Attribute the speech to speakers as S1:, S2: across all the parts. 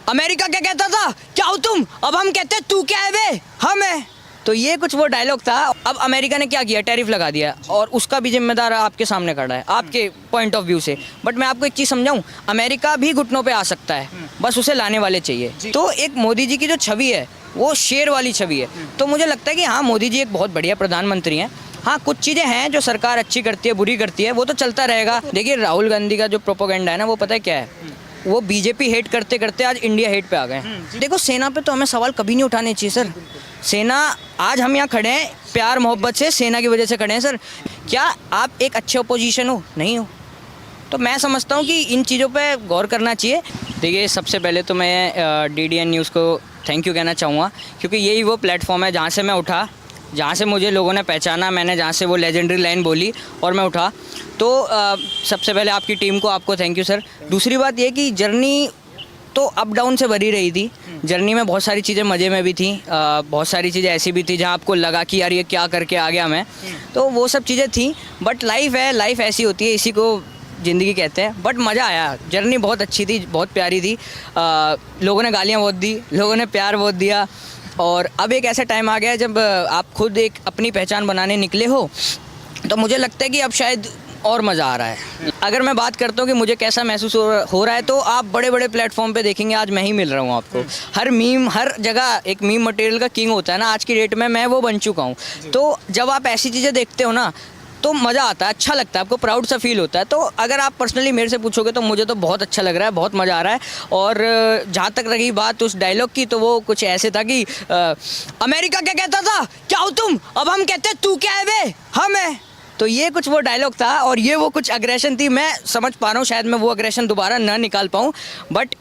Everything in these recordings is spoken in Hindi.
S1: अमेरिका क्या कहता था, क्या हो तुम, अब हम कहते तू क्या है बे, हम है। तो ये कुछ वो डायलॉग था। अब अमेरिका ने क्या किया, टैरिफ लगा दिया और उसका भी जिम्मेदार आपके सामने खड़ा है, आपके पॉइंट ऑफ व्यू से। बट मैं आपको एक चीज़ समझाऊं, अमेरिका भी घुटनों पे आ सकता है, बस उसे लाने वाले चाहिए। तो एक मोदी जी की जो छवि है वो शेर वाली छवि है। तो मुझे लगता है कि हाँ, मोदी जी एक बहुत बढ़िया प्रधानमंत्री हैं। हाँ, कुछ चीज़ें हैं जो सरकार अच्छी करती है, बुरी करती है, वो तो चलता रहेगा। देखिए, राहुल गांधी का जो प्रोपोगेंडा है ना, वो पता है क्या है, वो बीजेपी हेट करते करते आज इंडिया हेट पे आ गए। देखो, सेना पे तो हमें सवाल कभी नहीं उठाने चाहिए सर। सेना, आज हम यहाँ खड़े हैं प्यार मोहब्बत से, सेना की वजह से खड़े हैं सर। क्या आप एक अच्छे अपोजिशन हो? नहीं हो। तो मैं समझता हूँ कि इन चीज़ों पे गौर करना चाहिए। देखिए, सबसे पहले तो मैं DDN न्यूज़ को थैंक यू कहना चाहूँगा, क्योंकि यही वो प्लेटफॉर्म है जहाँ से मैं उठा, जहाँ से मुझे लोगों ने पहचाना, मैंने जहाँ से वो लेजेंडरी लाइन बोली और मैं उठा। तो सबसे पहले आपकी टीम को, आपको थैंक यू सर। दूसरी बात ये कि जर्नी तो अप डाउन से भरी रही थी। जर्नी में बहुत सारी चीज़ें मज़े में भी थी, बहुत सारी चीज़ें ऐसी भी थी जहाँ आपको लगा कि यार ये क्या करके आ गया मैं, तो वो सब चीज़ें थी। बट लाइफ है, लाइफ ऐसी होती है, इसी को ज़िंदगी कहते हैं। बट मज़ा आया, जर्नी बहुत अच्छी थी, बहुत प्यारी थी। लोगों ने गालियाँ बहुत दी, लोगों ने प्यार बहुत दिया। और अब एक ऐसा टाइम आ गया है जब आप खुद एक अपनी पहचान बनाने निकले हो, तो मुझे लगता है कि अब शायद और मज़ा आ रहा है। अगर मैं बात करता हूँ कि मुझे कैसा महसूस हो रहा है, तो आप बड़े बड़े प्लेटफॉर्म पे देखेंगे आज मैं ही मिल रहा हूँ आपको। हर मीम, हर जगह एक मीम मटेरियल का किंग होता है ना, आज की डेट में मैं वो बन चुका हूँ। तो जब आप ऐसी चीज़ें देखते हो ना, तो मज़ा आता है, अच्छा लगता है, आपको प्राउड सा फील होता है। तो अगर आप पर्सनली मेरे से पूछोगे तो मुझे तो बहुत अच्छा लग रहा है, बहुत मज़ा आ रहा है। और जहाँ तक रही बात उस डायलॉग की, तो वो कुछ ऐसे था कि अमेरिका क्या कहता था, क्या हो तुम, अब हम कहते तू क्या है बे, हम है। तो ये कुछ वो डायलॉग था और ये वो कुछ अग्रेशन थी। मैं समझ पा रहा हूँ, शायद मैं वो अग्रेशन दोबारा ना निकाल पाऊँ, बट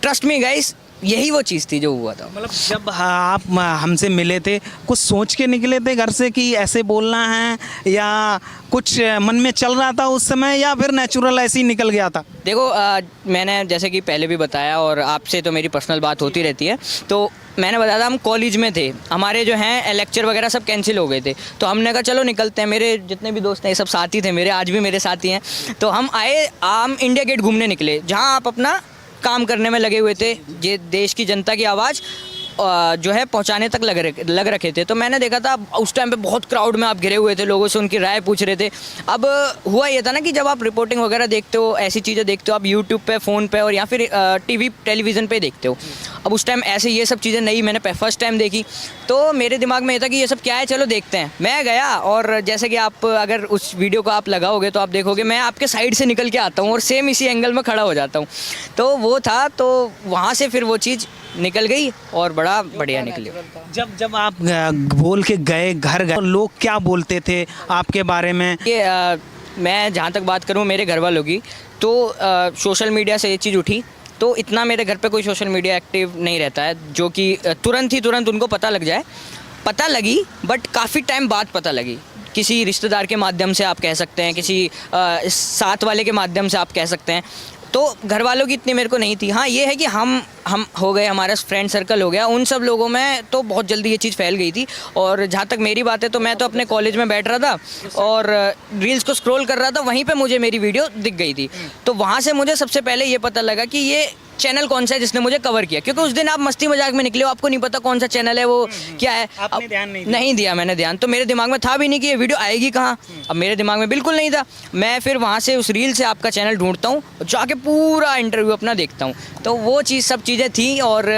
S1: ट्रस्ट मी गाइस, यही वो चीज़ थी जो हुआ था।
S2: मतलब जब आप हमसे मिले थे, कुछ सोच के निकले थे घर से कि ऐसे बोलना है, या कुछ मन में चल रहा था उस समय, या फिर नेचुरल ऐसे ही निकल गया था?
S1: देखो, मैंने जैसे कि पहले भी बताया और आपसे तो मेरी पर्सनल बात होती रहती है, तो मैंने बताया था हम कॉलेज में थे, हमारे जो हैं लेक्चर वगैरह सब कैंसिल हो गए थे, तो हमने कहा चलो निकलते हैं। मेरे जितने भी दोस्त हैं ये सब साथी थे मेरे, आज भी मेरे साथी हैं। तो हम आए, हम इंडिया गेट घूमने निकले, जहाँ आप अपना काम करने में लगे हुए थे, ये देश की जनता की आवाज़ जो है पहुंचाने तक लग रखे थे। तो मैंने देखा था उस टाइम पे बहुत क्राउड में आप घिरे हुए थे, लोगों से उनकी राय पूछ रहे थे। अब हुआ ये था ना कि जब आप रिपोर्टिंग वगैरह देखते हो, ऐसी चीज़ें देखते हो आप यूट्यूब पे, फ़ोन पे और या फिर टेलीविज़न पे देखते हो। अब उस टाइम ऐसे ये सब चीज़ें नहीं, मैंने फर्स्ट टाइम देखी, तो मेरे दिमाग में ये था कि ये सब क्या है, चलो देखते हैं। मैं गया और जैसे कि आप अगर उस वीडियो को आप लगाओगे तो आप देखोगे मैं आपके साइड से निकल के आता हूँ और सेम इसी एंगल में खड़ा हो जाता हूँ। तो वो था, तो वहाँ से फिर वो चीज़ निकल गई और बड़ा बढ़िया निकली।
S2: जब आप बोल के गए, घर गए, लोग क्या बोलते थे आपके बारे में?
S1: ये मैं जहाँ तक बात करूँ मेरे घर वालों की, तो सोशल मीडिया से ये चीज़ उठी, तो इतना मेरे घर पे कोई सोशल मीडिया एक्टिव नहीं रहता है, जो कि तुरंत उनको पता लग जाए। पता लगी, बट काफ़ी टाइम बाद पता लगी। किसी रिश्तेदार के माध्यम से आप कह सकते हैं, किसी साथ वाले के माध्यम से आप कह सकते हैं। तो घर वालों की इतनी मेरे को नहीं थी। हाँ, ये है कि हम हो गए, हमारा फ्रेंड सर्कल हो गया, उन सब लोगों में तो बहुत जल्दी ये चीज़ फैल गई थी। और जहाँ तक मेरी बात है, तो मैं तो अपने कॉलेज में बैठ रहा था और रील्स को स्क्रॉल कर रहा था, वहीं पे मुझे मेरी वीडियो दिख गई थी। तो वहाँ से मुझे सबसे पहले ये पता लगा कि ये चैनल कौन सा है जिसने मुझे कवर किया, क्योंकि उस दिन आप मस्ती मजाक में निकले हो, आपको नहीं पता कौन सा चैनल है, वो क्या है।
S2: आपने ध्यान
S1: नहीं दिया मैंने ध्यान, तो मेरे दिमाग में था भी नहीं कि ये वीडियो आएगी कहाँ। अब मेरे दिमाग में बिल्कुल नहीं था। मैं फिर वहाँ से उस रील से आपका चैनल ढूंढता हूँ, जाके पूरा इंटरव्यू अपना देखता हूँ। तो वो चीज़, सब चीज़ें थी। और